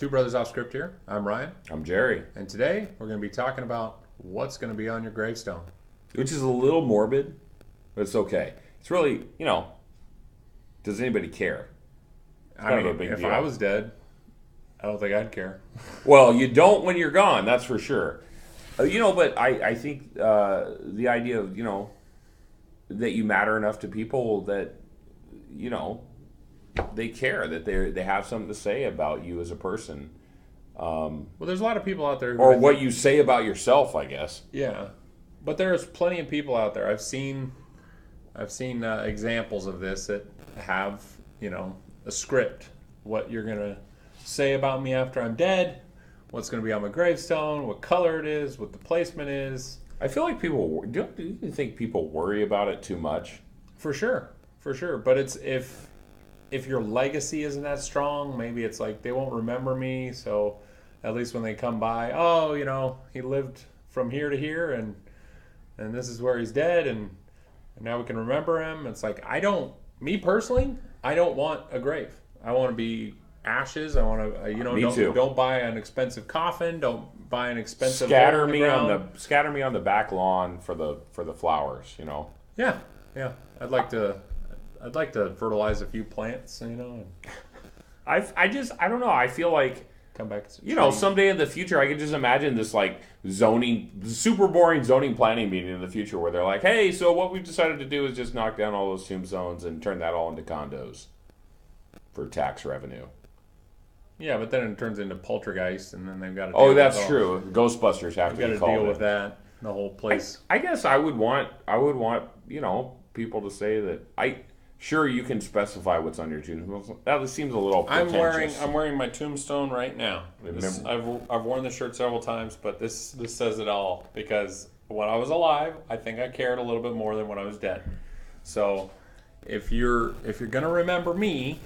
Two Brothers Off Script here. I'm Ryan. I'm Jerry. And today we're going to be talking about what's going to be on your gravestone. Which is a little morbid, but it's okay. It's really, does anybody care? It's kind of a big if deal. I was dead, I don't think I'd care. Well, you don't when you're gone, that's for sure. But I think the idea of, that you matter enough to people that, they care, that they have something to say about you as a person. Well, there's a lot of people out there. Or what you say about yourself, I guess. Yeah. But there's plenty of people out there. I've seen examples of this that have, a script. What you're going to say about me after I'm dead, what's going to be on my gravestone, what color it is, what the placement is. I feel like do you think people worry about it too much? For sure. But it's if your legacy isn't that strong, maybe it's like they won't remember me, so at least when they come by, he lived from here to here, and this is where he's dead, and now we can remember him. It's like, me personally, I don't want a grave. I want to be ashes. I want to, don't buy an expensive coffin. Don't buy an expensive. Scatter me on the back lawn for the flowers. Yeah. I'd like to fertilize a few plants. I don't know. I feel like come back. Someday in the future, I could just imagine this super boring zoning planning meeting in the future where they're like, hey, so what we've decided to do is just knock down all those tombstones and turn that all into condos for tax revenue. Yeah, but then it turns into poltergeist, and then they've got to. Oh, that's true. Ghostbusters have to be called. Deal with that. The whole place. I guess I would want people to say that Sure, you can specify what's on your tombstone. That seems a little pretentious. I'm wearing my tombstone right now. I've worn the shirt several times, but this says it all, because when I was alive, I think I cared a little bit more than when I was dead. So, if you're gonna remember me,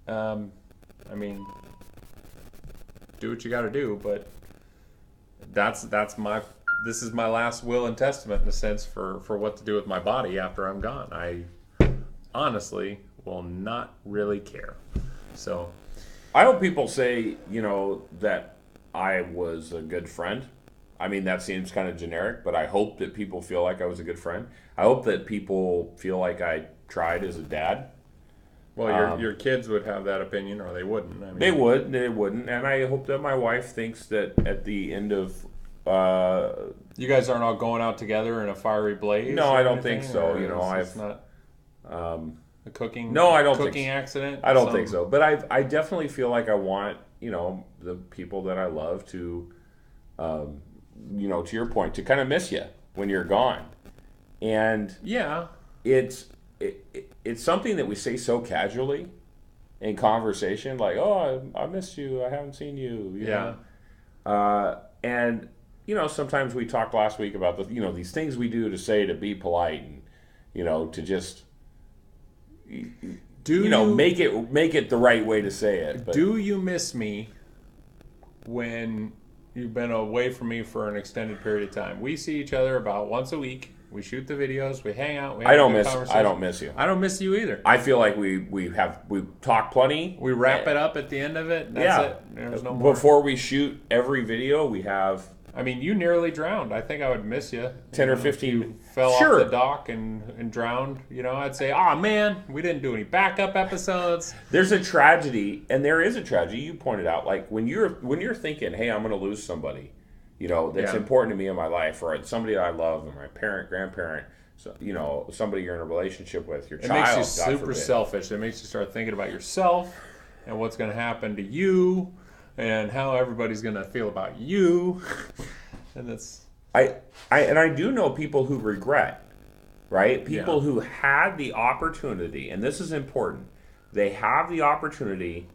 do what you got to do. But this is my last will and testament, in a sense, for what to do with my body after I'm gone. I honestly will not really care. So I hope people say, that I was a good friend. I mean, that seems kind of generic, but I hope that people feel like I was a good friend. I hope that people feel like I tried as a dad. Well, your kids would have that opinion, or they wouldn't. They wouldn't. And I hope that my wife thinks that at the end of you guys aren't all going out together in a fiery blaze? No, I don't think so. It's not a cooking. No, I don't cooking accident. I don't think so. But I definitely feel like I want the people that I love to, to your point, to kind of miss you when you're gone. And yeah, it's something that we say so casually in conversation, like, oh, I missed you. I haven't seen you. Yeah. And sometimes we talked last week about these things we do to say to be polite and to just make it the right way to say it. But do you miss me when you've been away from me for an extended period of time? We see each other about once a week. We shoot the videos. We hang out. I don't miss you. I don't miss you either. I feel like we talk plenty. We wrap it up at the end of it. That's it. There's no more. Before we shoot every video, we have. I mean, you nearly drowned. I think I would miss you. 10 or 15. You fell off the dock and drowned. I'd say, oh man, we didn't do any backup episodes. There's a tragedy, and there is a tragedy. You pointed out, like when you're thinking, hey, I'm going to lose somebody, that's important to me in my life, or somebody I love, or my parent, grandparent, so, somebody you're in a relationship with, your child. It makes you super selfish. It makes you start thinking about yourself and what's going to happen to you, and how everybody's going to feel about you. And that's I do know people who regret, right? People who had the opportunity, and this is important. They have the opportunity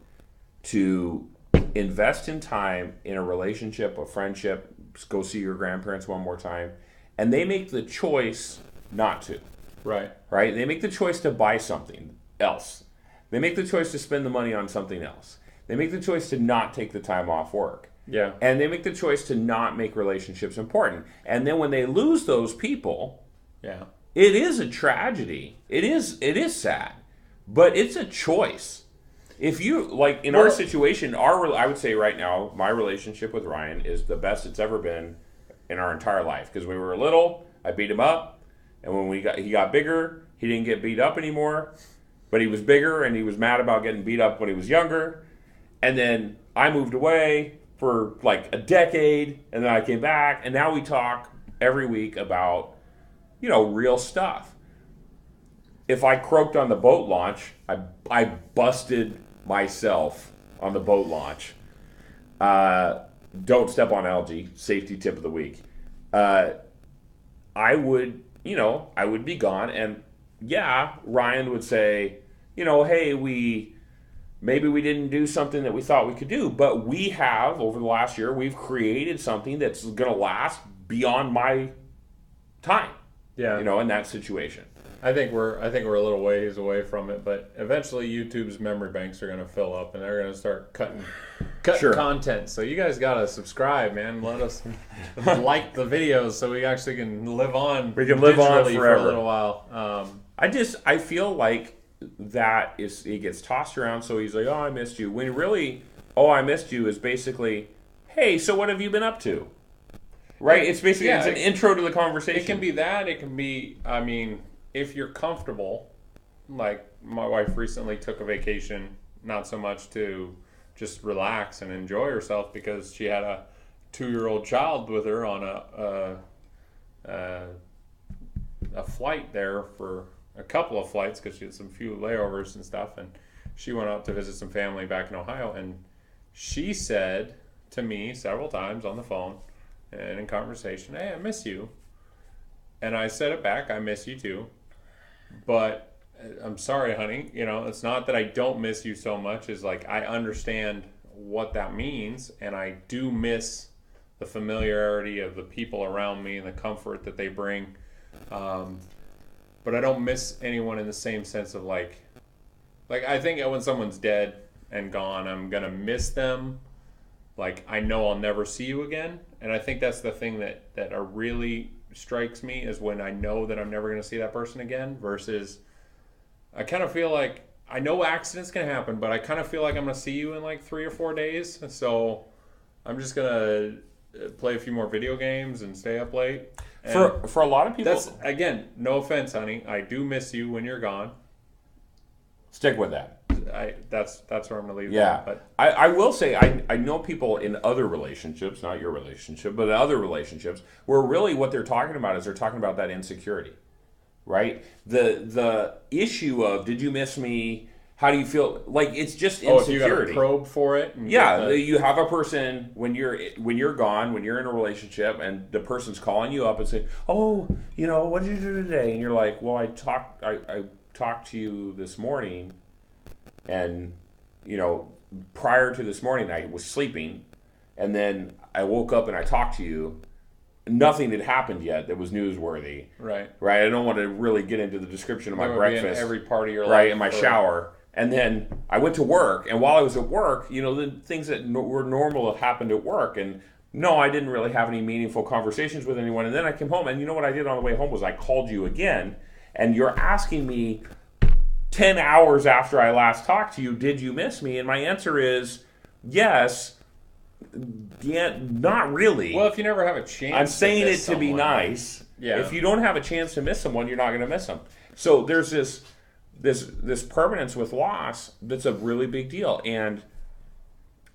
to invest in time in a relationship, a friendship, go see your grandparents one more time, and they make the choice not to. Right. They make the choice to buy something else. They make the choice to spend the money on something else. They make the choice to not take the time off work. Yeah. And they make the choice to not make relationships important. And then when they lose those people, it is a tragedy. It is sad. But it's a choice. if you like in our situation, I would say right now, my relationship with Ryan is the best it's ever been in our entire life. Because when we were little, I beat him up, and when he got bigger, he didn't get beat up anymore. But he was bigger, and he was mad about getting beat up when he was younger. And then I moved away for like a decade, and then I came back, and now we talk every week about, real stuff. If I croaked on the boat launch, I busted myself on the boat launch. Don't step on algae. Safety tip of the week. I would, I would be gone, and yeah, Ryan would say, hey, maybe we didn't do something that we thought we could do, but we have over the last year, we've created something that's going to last beyond my time. Yeah, in that situation. I think we're a little ways away from it, but eventually YouTube's memory banks are going to fill up, and they're going to start cutting Sure. content. So you guys got to subscribe, man. Let us like the videos so we actually can live on. We can live on digitally forever. for a little while. I feel like it gets tossed around so easily. Oh, I missed you. When really, oh, I missed you is basically, hey, so what have you been up to? Right? It's basically it's an intro to the conversation. It can be that. It can be. I mean, if you're comfortable, like my wife recently took a vacation, not so much to just relax and enjoy herself because she had a 2-year-old child with her on a flight there for a couple of flights because she had some few layovers and stuff, and she went out to visit some family back in Ohio, and she said to me several times on the phone and in conversation, hey, I miss you. And I said it back, I miss you too. But I'm sorry, honey. It's not that I don't miss you so much. It's like I understand what that means, and I do miss the familiarity of the people around me and the comfort that they bring. But I don't miss anyone in the same sense of like I think when someone's dead and gone, I'm gonna miss them. Like I know I'll never see you again, and I think that's the thing that really strikes me is when I know that I'm never going to see that person again versus I kind of feel like I know accidents can happen, but I kind of feel like I'm going to see you in like 3 or 4 days. So I'm just going to play a few more video games and stay up late. And for a lot of people, that's, again, no offense, honey. I do miss you when you're gone. Stick with that. That's where I'm going to leave Yeah. that. But I will say, I know people in other relationships, not your relationship, but in other relationships, where really what they're talking about is they're talking about that insecurity, right? The issue of, did you miss me? How do you feel? Like, it's just insecurity. If you got a probe for it. Yeah, you have a person, when you're gone, when you're in a relationship, and the person's calling you up and saying, oh, what did you do today? And you're like, well, I talked to you this morning, and prior to this morning I was sleeping, and then I woke up and I talked to you. Nothing had happened yet that was newsworthy. Right. I don't want to really get into the description of my breakfast. Every part of your life. Right, in my shower. And then I went to work, and while I was at work, the things that were normal have happened at work, and no, I didn't really have any meaningful conversations with anyone. And then I came home, and what I did on the way home was I called you again, and you're asking me 10 hours after I last talked to you, did you miss me? And my answer is yes. Yeah, not really. Well, if you never have a chance, I'm saying it to be nice. Yeah. If you don't have a chance to miss someone, you're not going to miss them. So there's this permanence with loss that's a really big deal. And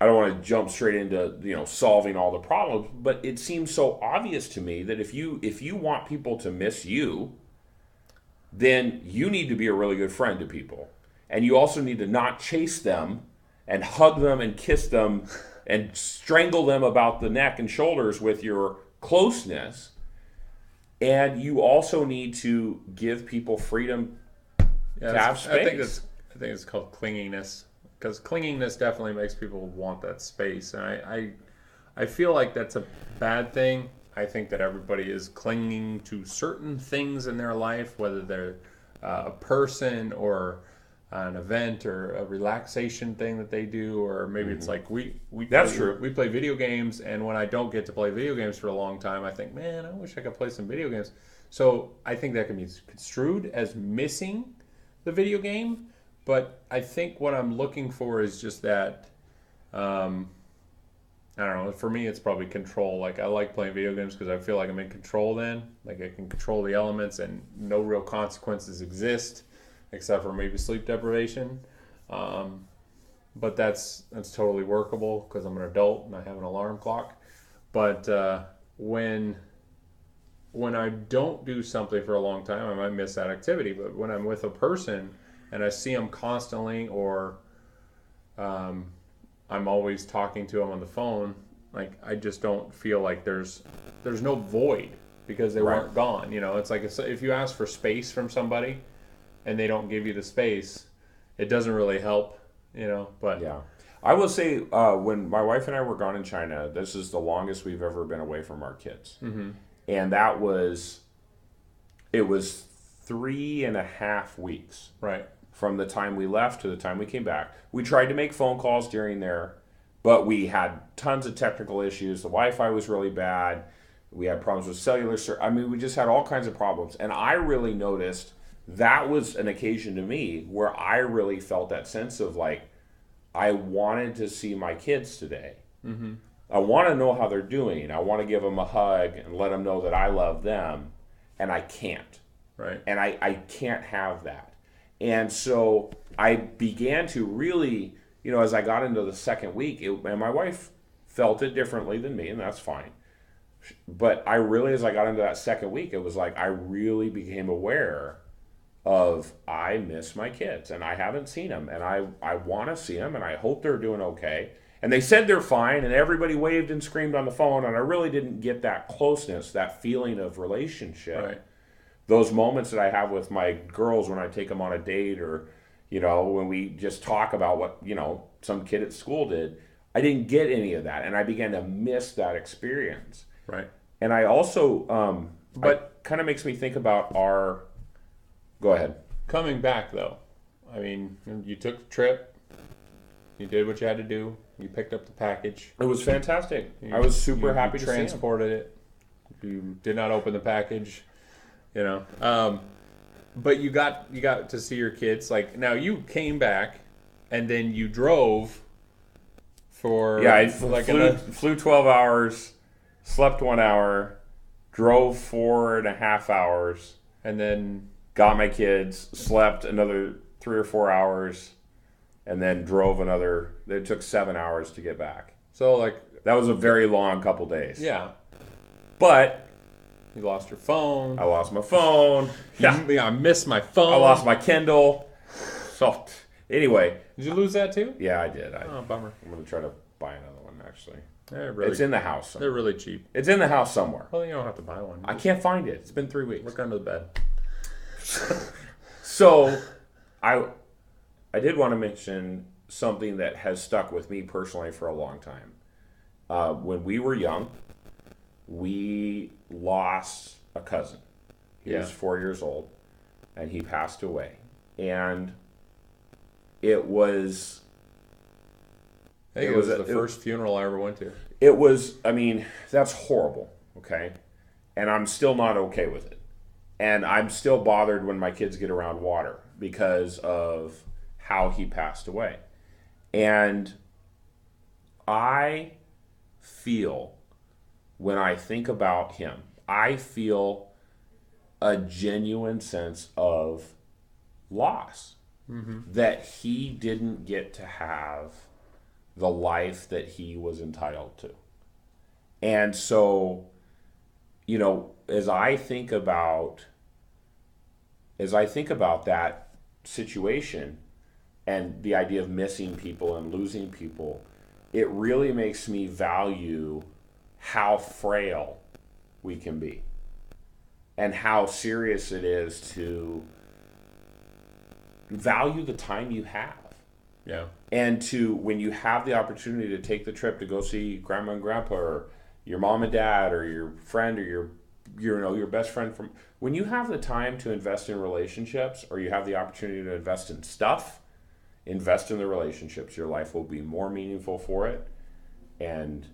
I don't want to jump straight into solving all the problems, but it seems so obvious to me that if you want people to miss you, then you need to be a really good friend to people. And you also need to not chase them and hug them and kiss them and strangle them about the neck and shoulders with your closeness. And you also need to give people freedom to have space. I think it's called clinginess, because clinginess definitely makes people want that space. And I feel like that's a bad thing. I think that everybody is clinging to certain things in their life, whether they're a person or an event or a relaxation thing that they do, or maybe it's like we That's true. We play video games, and when I don't get to play video games for a long time, I think, man, I wish I could play some video games. So I think that can be construed as missing the video game, But I think what I'm looking for is just that. Um, I don't know. For me, it's probably control. Like I like playing video games because I feel like I'm in control. Then, like I can control the elements, and no real consequences exist, except for maybe sleep deprivation. Um, but that's totally workable because I'm an adult and I have an alarm clock. But when I don't do something for a long time, I might miss that activity. But when I'm with a person and I see them constantly, or um, I'm always talking to them on the phone, like I just don't feel like there's no void because they Right. weren't gone. You know, it's like if you ask for space from somebody and they don't give you the space, it doesn't really help. You know, but Yeah. I will say, when my wife and I were gone in China, this is the longest we've ever been away from our kids. And it was 3.5 weeks right, from the time we left to the time we came back. We tried to make phone calls during there, but we had tons of technical issues. The Wi-Fi was really bad. We had problems with cellular. I mean, we just had all kinds of problems. And I really noticed that was an occasion to me where I really felt that sense of like, I wanted to see my kids today. I want to know how they're doing. I want to give them a hug and let them know that I love them. And I can't. right, And I can't have that. And so I began to really, as I got into the second week, and my wife felt it differently than me, and that's fine. But I really, as I got into that second week, it was like I really became aware of I miss my kids and I haven't seen them and I want to see them and I hope they're doing okay. And they said they're fine and everybody waved and screamed on the phone and I really didn't get that closeness, that feeling of relationship. right. Those moments that I have with my girls when I take them on a date or, when we just talk about what, some kid at school did, I didn't get any of that and I began to miss that experience. Right. And I also, But kind of makes me think about our, go ahead. coming back though, I mean, you took the trip, you did what you had to do, you picked up the package, It was fantastic. you, I was super you happy to see him. transported it, you did not open the package, you know. But you got to see your kids. Like now, you came back, and then you drove for Yeah, I like flew 12 hours, slept 1 hour, drove 4.5 hours, and then got my kids, slept another 3 or 4 hours, and then drove another. It took 7 hours to get back. so like That was a very long couple days. yeah, But you lost your phone. I lost my phone. Yeah, I missed my phone. I lost my Kindle. So anyway, Did you lose that too? yeah, I did. Oh, bummer. I'm gonna try to buy another one actually. They're really It's in the house. they're Somewhere. really cheap. It's in the house somewhere. Well, you don't have to buy one. I can't find it. It's been 3 weeks. Look under the bed. So, I did want to mention something that has stuck with me personally for a long time. When we were young, we lost a cousin. He was 4 years old, and he passed away. And it was I think it was the first funeral I ever went to. it was. I mean, that's horrible. Okay, and I'm still not okay with it. And I'm still bothered when my kids get around water because of how he passed away. And I feel, when I think about him, I feel a genuine sense of loss. That he didn't get to have the life that he was entitled to. And so, as I think about that situation and the idea of missing people and losing people, it really makes me value how frail we can be and how serious it is to value the time you have. Yeah. And to, when you have the opportunity to take the trip to go see grandma and grandpa or your mom and dad or your friend or your best friend, when you have the time to invest in relationships, or you have the opportunity to invest in stuff, invest in the relationships. Your life will be more meaningful for it, and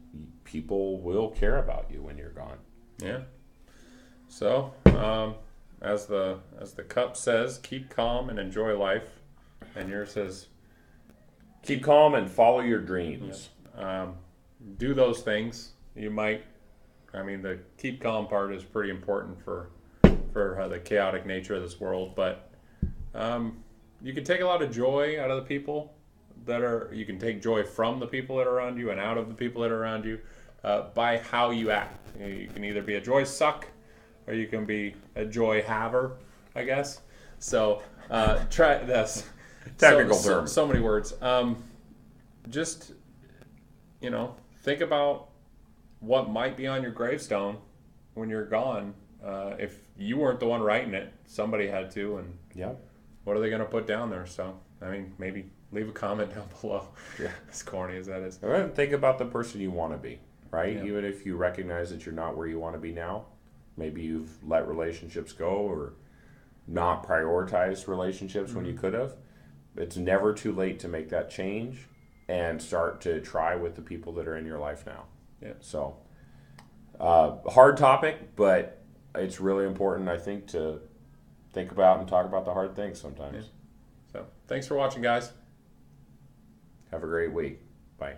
people will care about you when you're gone. Yeah. So, as the cup says, keep calm and enjoy life, And yours says, Keep calm and follow your dreams. do those things. You might, I mean, the keep calm part is pretty important for the chaotic nature of this world, but you can take a lot of joy out of the people you can take joy from the people that are around you and out of the people that are around you by how you act. You can either be a joy suck or you can be a joy haver, I guess. So try this. Technical term. So many words. Just, think about what might be on your gravestone when you're gone. If you weren't the one writing it, somebody had to, and Yeah. what are they going to put down there? So, I mean, maybe leave a comment down below. Yeah. As corny as that is. And think about the person you want to be, right? Yeah. Even if you recognize that you're not where you want to be now, maybe you've let relationships go or not prioritized relationships when you could have. It's never too late to make that change and start to try with the people that are in your life now. Yeah. So, hard topic, but it's really important, I think, to think about and talk about the hard things sometimes. Yeah. So, thanks for watching, guys. Have a great week. Bye.